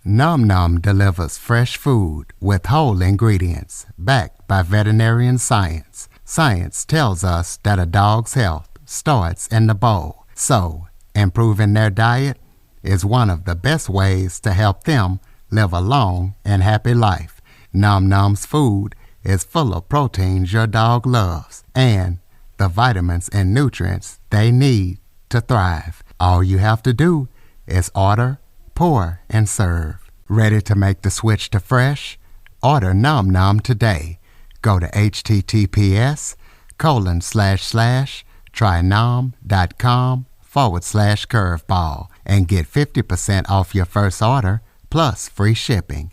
Nom Nom delivers fresh food with whole ingredients backed by veterinarian science. Science tells us that a dog's health starts in the bowl, so improving their diet is one of the best ways to help them live a long and happy life. Nom Nom's food is full of proteins your dog loves and the vitamins and nutrients they need to thrive. All you have to do is order, pour, and serve. Ready to make the switch to fresh? Order Nom Nom today. Go to https://trynom.com/curveball and get 50% off your first order plus free shipping.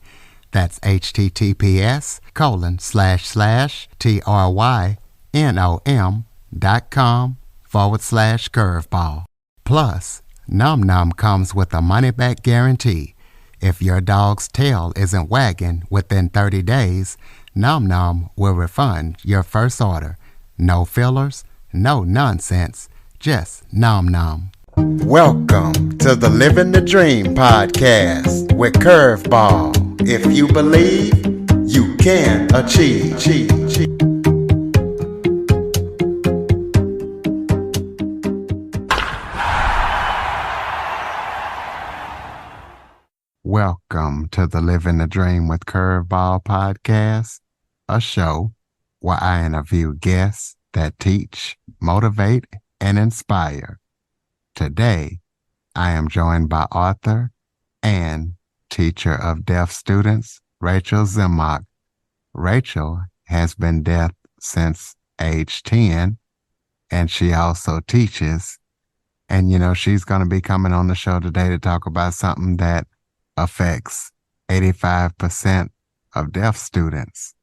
That's https://trynom.com/curveball. Plus, Nom Nom comes with a money-back guarantee. If your dog's tail isn't wagging within 30 days, Nom Nom will refund your first order. No fillers, no nonsense, just Nom Nom. Welcome to the Living the Dream podcast with Curveball. If you believe, you can achieve. Welcome to the Living the Dream with Curveball podcast, a show where I interview guests that teach, motivate, and inspire. Today, I am joined by author and teacher of deaf students, Rachel Zemach. Rachel has been deaf since age 10, and she also teaches. And, she's going to be coming on the show today to talk about something that affects 85% of deaf students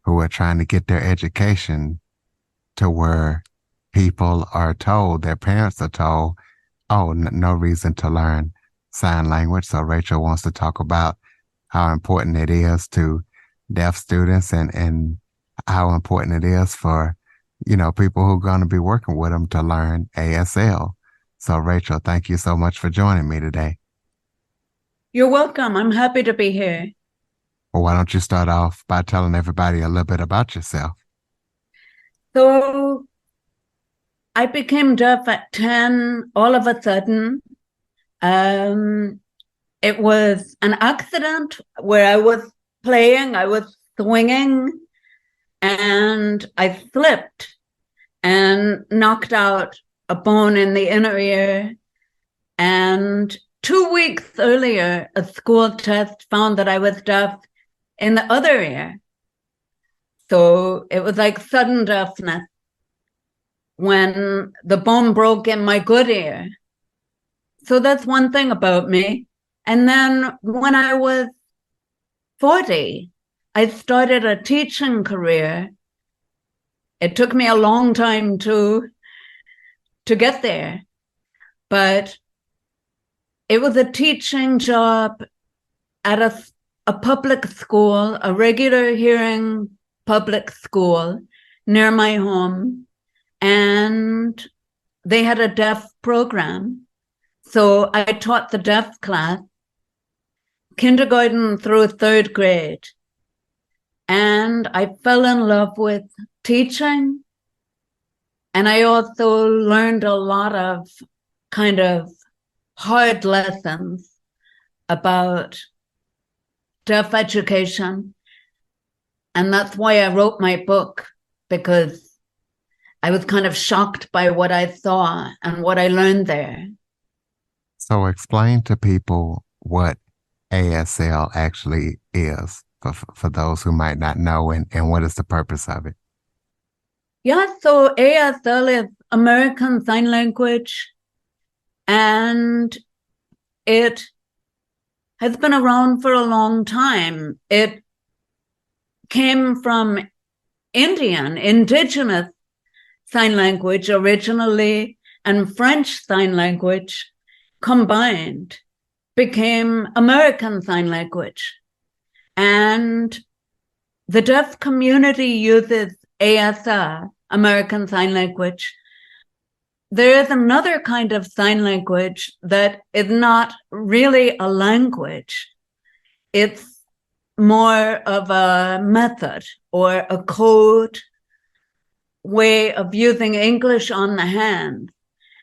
who are trying to get their education to where people are told, their parents are told, no reason to learn sign language. So Rachel wants to talk about how important it is to deaf students and how important it is for, people who are going to be working with them to learn ASL. So Rachel, thank you so much for joining me today. You're welcome. I'm happy to be here. Well, why don't you start off by telling everybody a little bit about yourself? So I became deaf at 10 all of a sudden. It was an accident where I was playing, I was swinging, and I slipped and knocked out a bone in the inner ear. And 2 weeks earlier, a school test found that I was deaf in the other ear. So it was like sudden deafness when the bone broke in my good ear. So that's one thing about me. And then when I was 40, I started a teaching career. It took me a long time to get there, but it was a teaching job at a public school, a regular hearing public school near my home. And they had a deaf program. So I taught the deaf class, kindergarten through third grade. And I fell in love with teaching. And I also learned a lot of kind of hard lessons about deaf education. And that's why I wrote my book, because I was kind of shocked by what I saw and what I learned there. So explain to people what ASL actually is for those who might not know, and what is the purpose of it? Yeah, so ASL is American Sign Language, and it has been around for a long time. It came from indigenous sign language originally, and French Sign Language combined became American Sign Language. And the deaf community uses ASL, American Sign Language. There is another kind of sign language that is not really a language. It's more of a method or a code way of using English on the hand.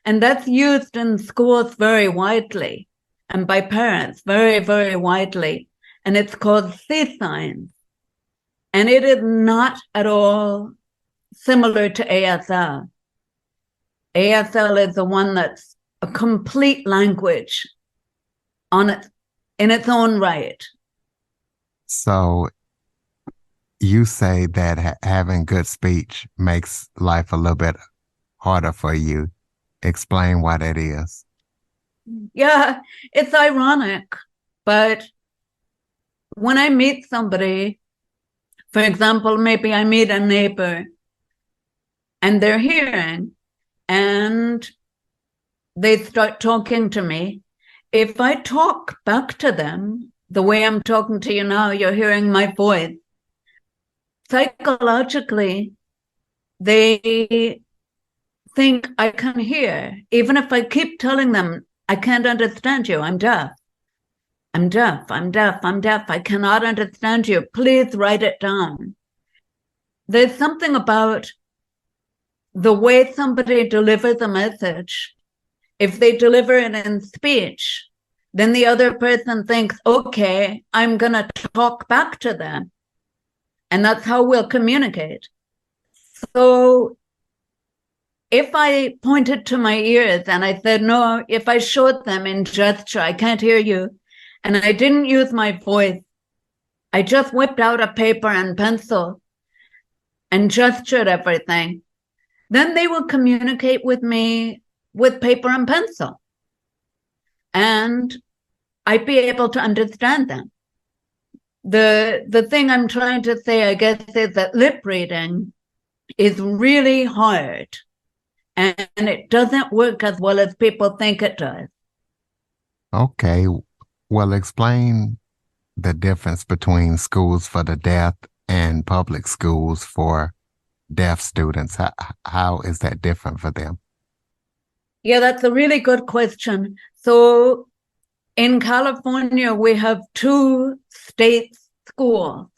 And that's used in schools very widely and by parents very, very widely. And it's called C signs. And it is not at all similar to ASL. ASL is the one that's a complete language on it in its own right. So you say that having good speech makes life a little bit harder for you. Explain why that is. Yeah, it's ironic, but when I meet somebody, for example, maybe I meet a neighbor and they're hearing and they start talking to me. If I talk back to them the way I'm talking to you now, you're hearing my voice. Psychologically, they think I can hear, even if I keep telling them, I can't understand you, I'm deaf. I'm deaf, I'm deaf, I'm deaf, I cannot understand you. Please write it down. There's something about the way somebody delivers a message. If they deliver it in speech, then the other person thinks, okay, I'm going to talk back to them. And that's how we'll communicate. So if I pointed to my ears and I said, no, if I showed them in gesture, I can't hear you, and I didn't use my voice, I just whipped out a paper and pencil and gestured everything, then they will communicate with me with paper and pencil. And I'd be able to understand them. The thing I'm trying to say, I guess, is that lip reading is really hard. And it doesn't work as well as people think it does. Okay. Well, explain the difference between schools for the deaf and public schools for deaf students. How is that different for them? Yeah, that's a really good question. So in California, we have two state schools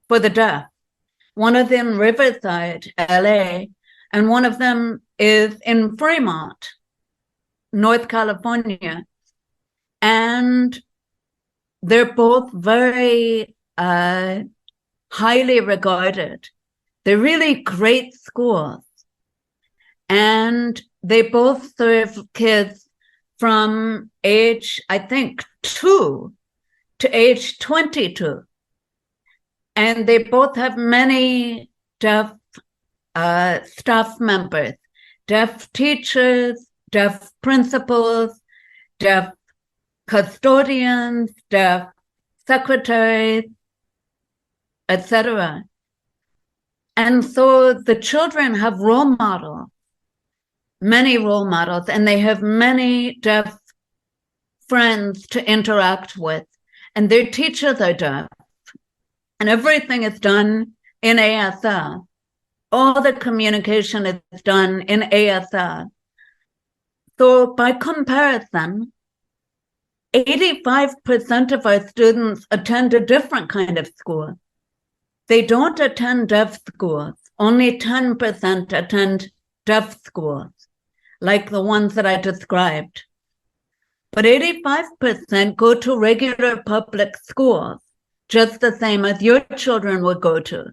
for the deaf. One of them, Riverside, LA, and one of them is in Fremont, North California. And they're both very highly regarded. They're really great schools. And they both serve kids from age, I think, 2 to age 22. And they both have many deaf staff members, deaf teachers, deaf principals, deaf custodians, deaf secretaries, etc. And so the children have role models, many role models, and they have many deaf friends to interact with. And their teachers are deaf. And everything is done in ASL. All the communication is done in ASL. So by comparison, 85% of our students attend a different kind of school. They don't attend deaf schools. Only 10% attend deaf schools, like the ones that I described. But 85% go to regular public schools, just the same as your children would go to.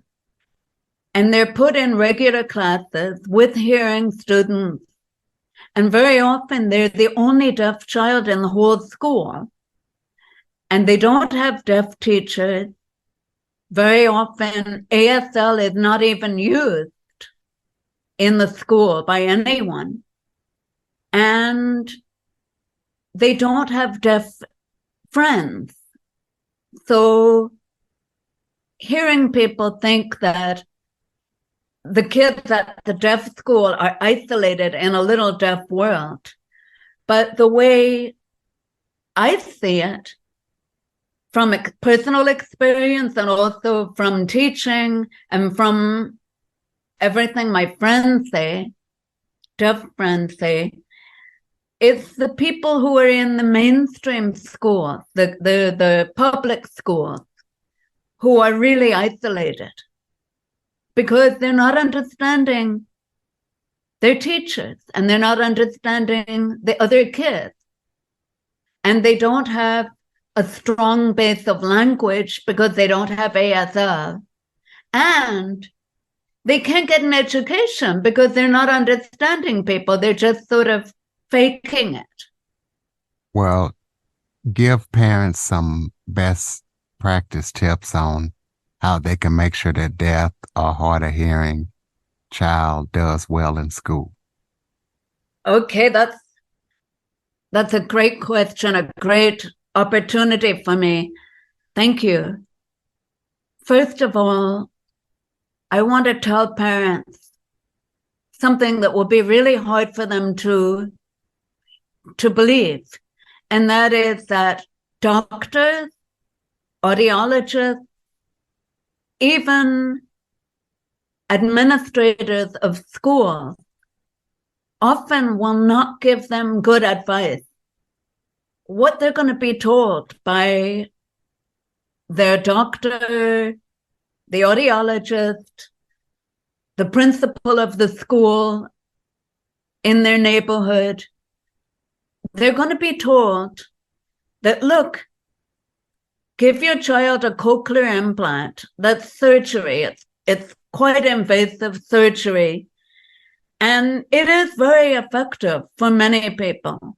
And they're put in regular classes with hearing students. And very often they're the only deaf child in the whole school. And they don't have deaf teachers. Very often ASL is not even used in the school by anyone. And they don't have deaf friends. So hearing people think that the kids at the deaf school are isolated in a little deaf world. But the way I see it, from personal experience and also from teaching and from everything my friends say, deaf friends say, It's the people who are in the mainstream schools, the public schools, who are really isolated because they're not understanding their teachers and they're not understanding the other kids. And they don't have a strong base of language because they don't have ASL. And they can't get an education because they're not understanding people. They're just sort of faking it. Well, give parents some best practice tips on how they can make sure their deaf or hard of hearing child does well in school. Okay, that's a great question, a great opportunity for me. Thank you. First of all, I want to tell parents something that will be really hard for them to believe, and that is that doctors, audiologists, even administrators of schools often will not give them good advice. What they're going to be told by their doctor, the audiologist, the principal of the school in their neighborhood, they're going to be told that, look, give your child a cochlear implant. That's surgery. It's quite invasive surgery. And it is very effective for many people,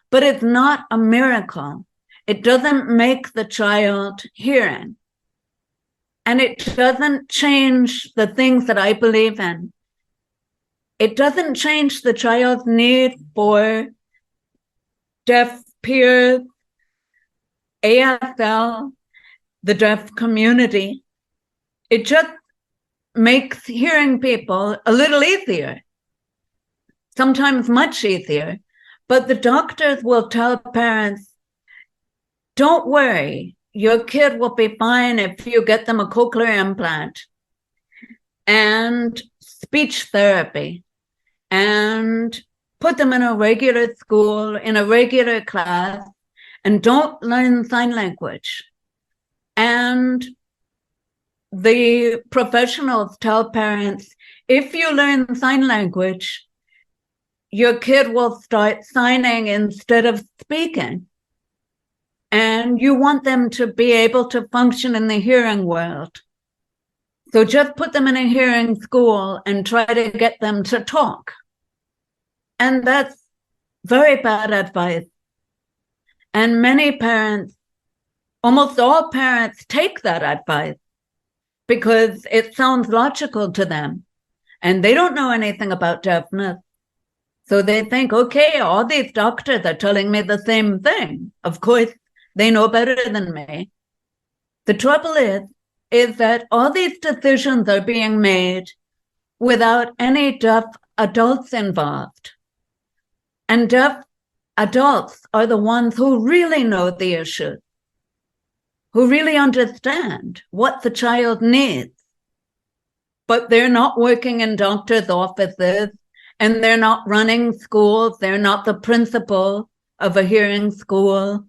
but it's not a miracle. It doesn't make the child hearing. And it doesn't change the things that I believe in. It doesn't change the child's need for deaf peers, ASL, the deaf community. It just makes hearing people a little easier, sometimes much easier. But the doctors will tell parents, don't worry, your kid will be fine if you get them a cochlear implant and speech therapy and put them in a regular school, in a regular class, and don't learn sign language. And the professionals tell parents, if you learn sign language, your kid will start signing instead of speaking. And you want them to be able to function in the hearing world. So just put them in a hearing school and try to get them to talk. And that's very bad advice. And many parents, almost all parents, take that advice because it sounds logical to them. And they don't know anything about deafness. So they think, okay, all these doctors are telling me the same thing. Of course, they know better than me. The trouble is that all these decisions are being made without any deaf adults involved. And deaf adults are the ones who really know the issues, who really understand what the child needs. But they're not working in doctors' offices, and they're not running schools. They're not the principal of a hearing school.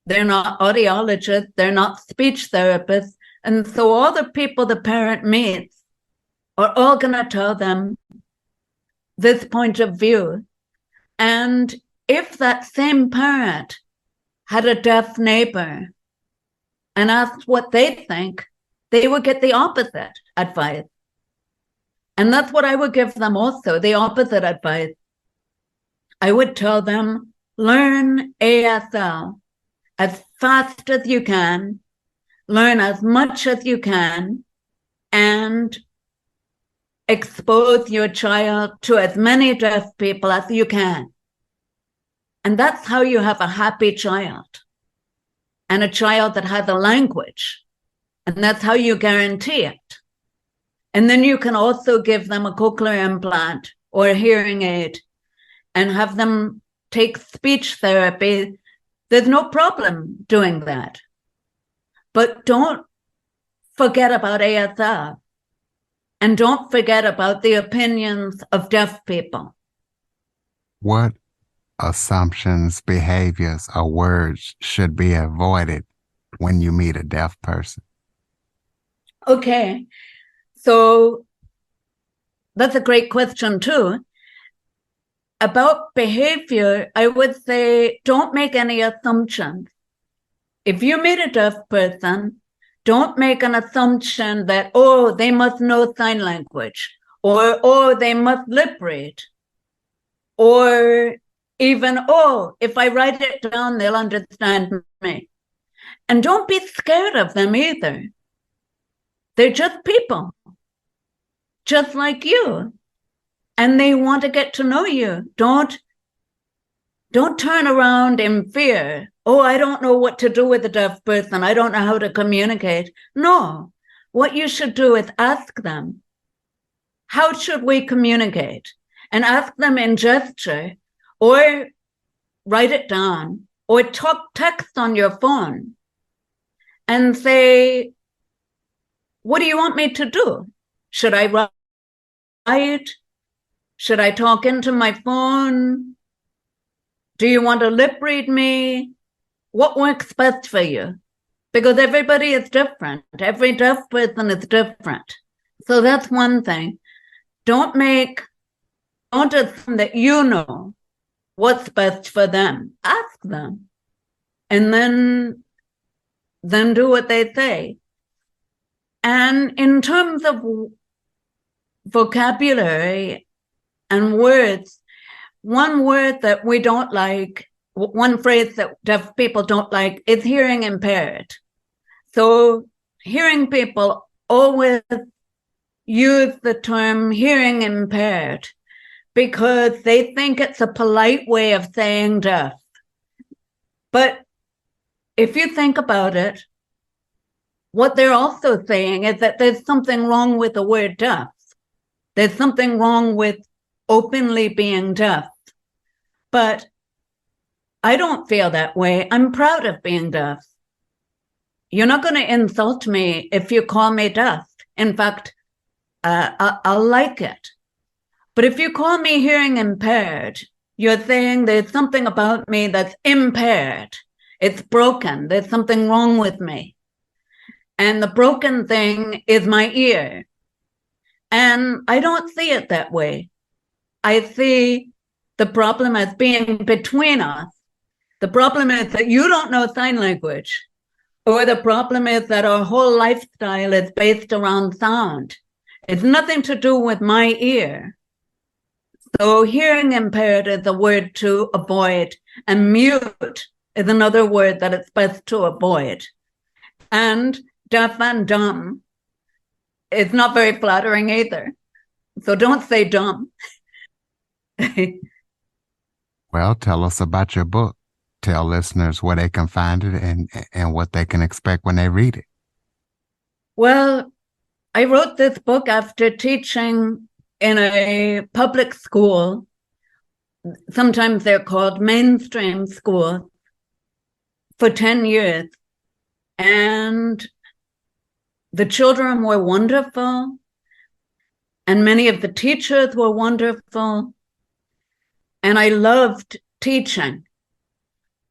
They're not audiologists. They're not speech therapists. And so all the people the parent meets are all going to tell them this point of view. And if that same parent had a deaf neighbor and asked what they think, they would get the opposite advice. And that's what I would give them also, the opposite advice. I would tell them, learn ASL as fast as you can, learn as much as you can, and expose your child to as many deaf people as you can. And that's how you have a happy child and a child that has a language. And that's how you guarantee it. And then you can also give them a cochlear implant or a hearing aid and have them take speech therapy. There's no problem doing that. But don't forget about ASL. And don't forget about the opinions of deaf people. What assumptions, behaviors, or words should be avoided when you meet a deaf person? Okay, so that's a great question too. About behavior, I would say don't make any assumptions. If you meet a deaf person, don't make an assumption that, oh, they must know sign language, or, oh, they must lip read, or even, oh, if I write it down, they'll understand me. And don't be scared of them either. They're just people, just like you. And they want to get to know you. Don't turn around in fear. Oh, I don't know what to do with a deaf person. I don't know how to communicate. No, what you should do is ask them, how should we communicate? And ask them in gesture, or write it down, or text on your phone and say, what do you want me to do? Should I write? Should I talk into my phone? Do you want to lip read me? What works best for you? Because everybody is different. Every deaf person is different. So that's one thing. Don't assume that you know what's best for them. Ask them. And then do what they say. And in terms of vocabulary and words, one word that we don't like, one phrase that deaf people don't like, is hearing impaired. So hearing people always use the term hearing impaired because they think it's a polite way of saying deaf. But if you think about it, what they're also saying is that there's something wrong with the word deaf. There's something wrong with openly being deaf. But I don't feel that way. I'm proud of being deaf. You're not going to insult me if you call me deaf. In fact, I'll like it. But if you call me hearing impaired, you're saying there's something about me that's impaired. It's broken. There's something wrong with me. And the broken thing is my ear. And I don't see it that way. I see the problem as being between us. The problem is that you don't know sign language, or the problem is that our whole lifestyle is based around sound. It's nothing to do with my ear. So hearing impaired is a word to avoid, and mute is another word that it's best to avoid. And deaf and dumb is not very flattering either. So don't say dumb. Well, tell us about your book. Tell listeners where they can find it and what they can expect when they read it. Well, I wrote this book after teaching in a public school. Sometimes they're called mainstream schools for 10 years. And the children were wonderful. And many of the teachers were wonderful. And I loved teaching.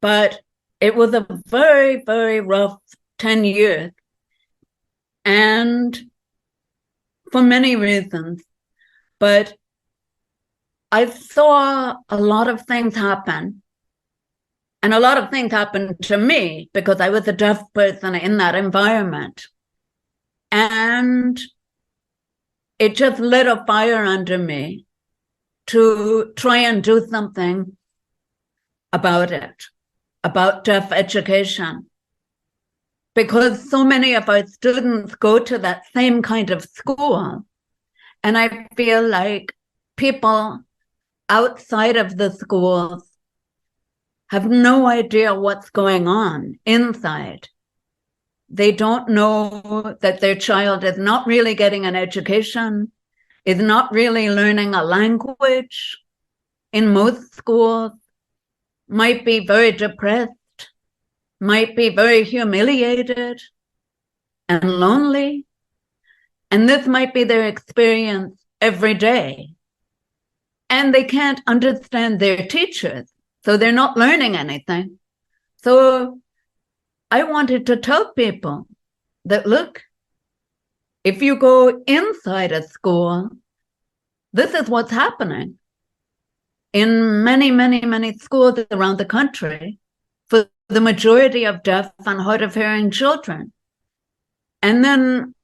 But it was a very, very rough 10 years. And for many reasons. But I saw a lot of things happen. And a lot of things happened to me because I was a deaf person in that environment. And it just lit a fire under me to try and do something about it, about deaf education. Because so many of our students go to that same kind of school. And I feel like people outside of the schools have no idea what's going on inside. They don't know that their child is not really getting an education, is not really learning a language in most schools, might be very depressed, might be very humiliated and lonely. And this might be their experience every day. And they can't understand their teachers. So they're not learning anything. So I wanted to tell people that, look, if you go inside a school, this is what's happening in many, many, many schools around the country for the majority of deaf and hard of hearing children. And then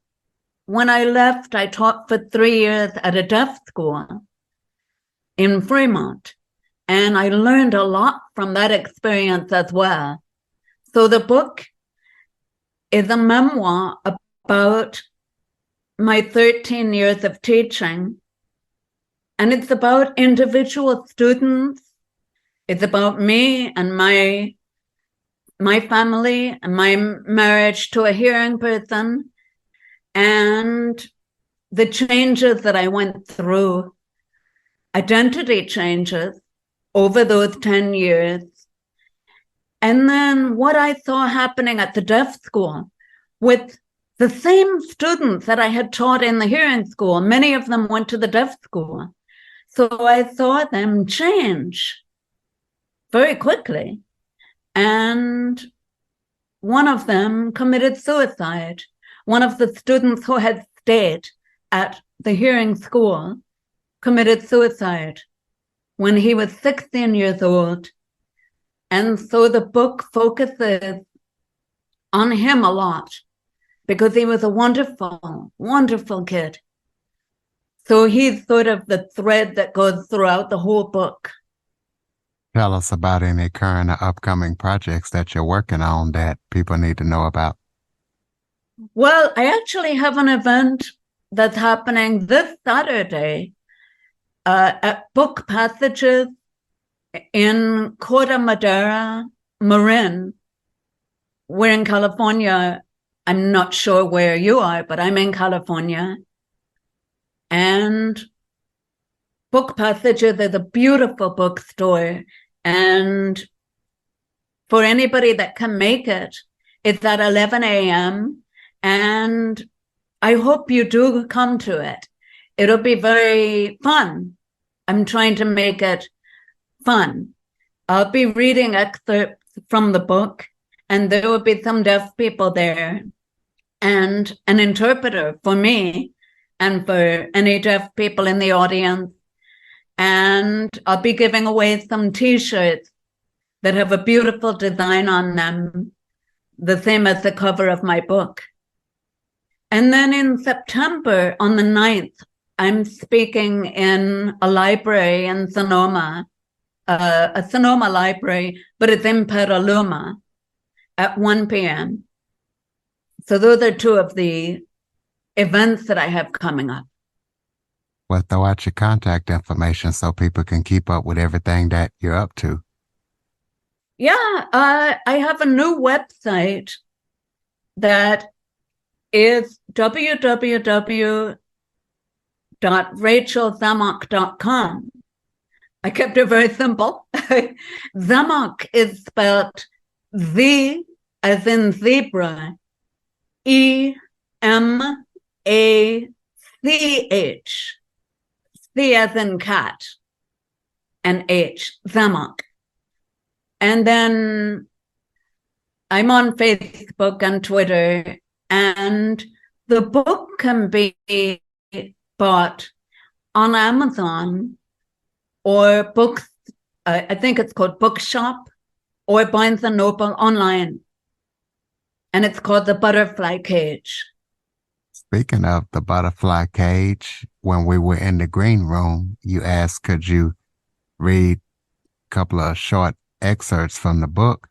when I left, I taught for 3 years at a deaf school in Fremont. And I learned a lot from that experience as well. So the book is a memoir about my 13 years of teaching. And it's about individual students. It's about me and my family and my marriage to a hearing person and the changes that I went through, identity changes over those 10 years. And then what I saw happening at the deaf school with the same students that I had taught in the hearing school. Many of them went to the deaf school. So I saw them change very quickly. And one of them committed suicide. One of the students who had stayed at the hearing school committed suicide when he was 16 years old. And so the book focuses on him a lot because he was a wonderful, wonderful kid. So he's sort of the thread that goes throughout the whole book. Tell us about any current or upcoming projects that you're working on that people need to know about. Well, I actually have an event that's happening this Saturday at Book Passages in Corte Madera, Marin. We're in California. I'm not sure where you are, but I'm in California. And Book Passages is a beautiful bookstore. And for anybody that can make it, it's at 11 a.m. And I hope you do come to it. It'll be very fun. I'm trying to make it fun. I'll be reading excerpts from the book, and there will be some deaf people there and an interpreter for me and for any deaf people in the audience. And I'll be giving away some T-shirts that have a beautiful design on them, the same as the cover of my book. And then in September, on the 9th, I'm speaking in a library in Sonoma, a Sonoma library, but it's in Petaluma at 1 p.m. So those are two of the events that I have coming up. Well, throw out your contact information so people can keep up with everything that you're up to. Yeah, I have a new website that is www.rachelzemach.com. I kept it very simple. Zemach is spelled Z as in zebra, E-M-A-C-H, C as in cat, and H, Zemach. And then I'm on Facebook and Twitter, and the book can be bought on Amazon or books, I think it's called Bookshop, or Barnes and Noble online. And it's called The Butterfly Cage. Speaking of the butterfly cage, when we were in the green room, you asked, could you read a couple of short excerpts from the book?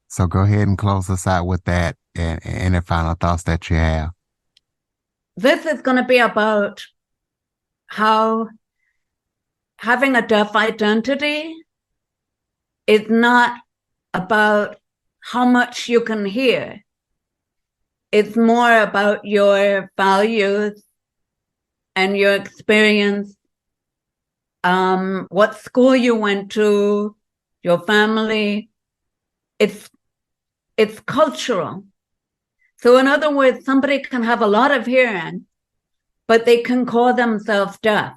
So go ahead and close us out with that and any final thoughts that you have. This is going to be about how having a deaf identity is not about how much you can hear. It's more about your values and your experience, what school you went to, your family. It's cultural. So in other words, somebody can have a lot of hearing, but they can call themselves deaf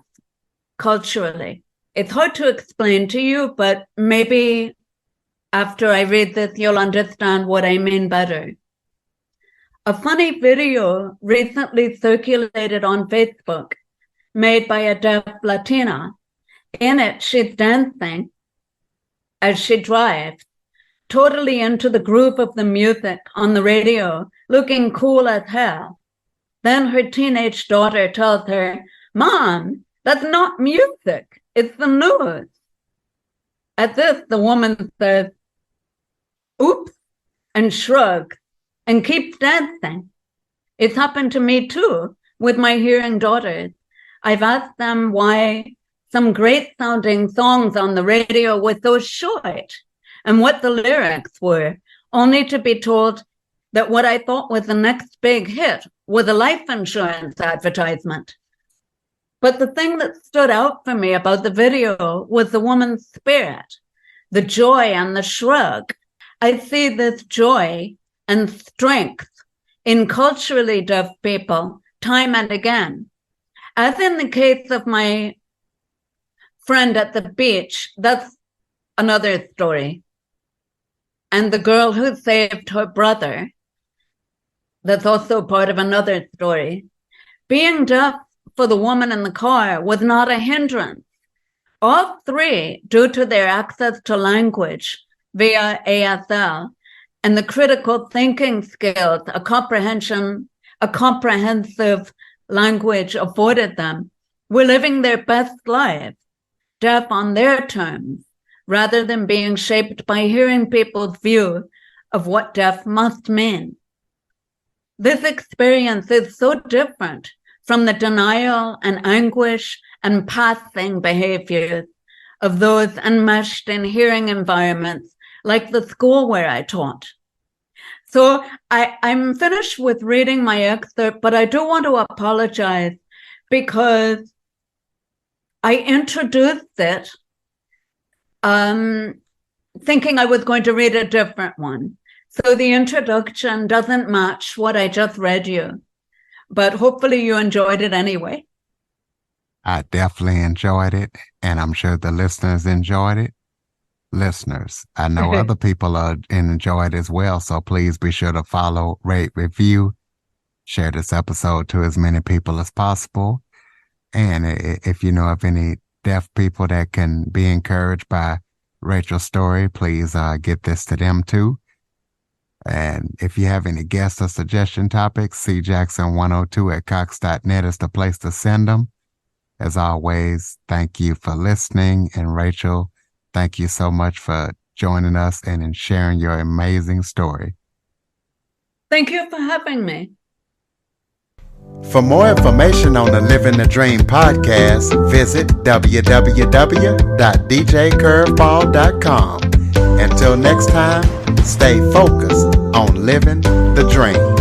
culturally. It's hard to explain to you, but maybe After I read this, you'll understand what I mean better. A funny video recently circulated on Facebook, made by a deaf Latina. In it, she's dancing as she drives, totally into the groove of the music on the radio, looking cool as hell. Then her teenage daughter tells her, "Mom, that's not music, it's the news." At this, the woman says, "Oops," and shrugs and keeps dancing. It's happened to me too with my hearing daughters. I've asked them why some great sounding songs on the radio were so short and what the lyrics were, only to be told that what I thought was the next big hit was a life insurance advertisement. But the thing that stood out for me about the video was the woman's spirit, the joy and the shrug. I see this joy and strength in culturally deaf people time and again. As in the case of my friend at the beach, that's another story. And the girl who saved her brother, that's also part of another story. Being deaf for the woman in the car was not a hindrance. All three, due to their access to language via ASL and the critical thinking skills, a comprehensive language afforded them, were living their best lives, deaf on their terms, rather than being shaped by hearing people's view of what deaf must mean. This experience is so different from the denial and anguish and passing behaviors of those enmeshed in hearing environments like the school where I taught. So I'm finished with reading my excerpt, but I do want to apologize because I introduced it thinking I was going to read a different one. So the introduction doesn't match what I just read you, but hopefully you enjoyed it anyway. I definitely enjoyed it, and I'm sure the listeners enjoyed it. Listeners, I know other people enjoyed it as well, so please be sure to follow, rate, review, share this episode to as many people as possible. And if you know of any deaf people that can be encouraged by Rachel's story, please get this to them too. And if you have any guest or suggestion topics, cjackson102@cox.net is the place to send them. As always, thank you for listening. And Rachel, thank you so much for joining us and in sharing your amazing story. Thank you for having me. For more information on the Living the Dream podcast, visit www.djcurveball.com. Until next time, stay focused on living the dream.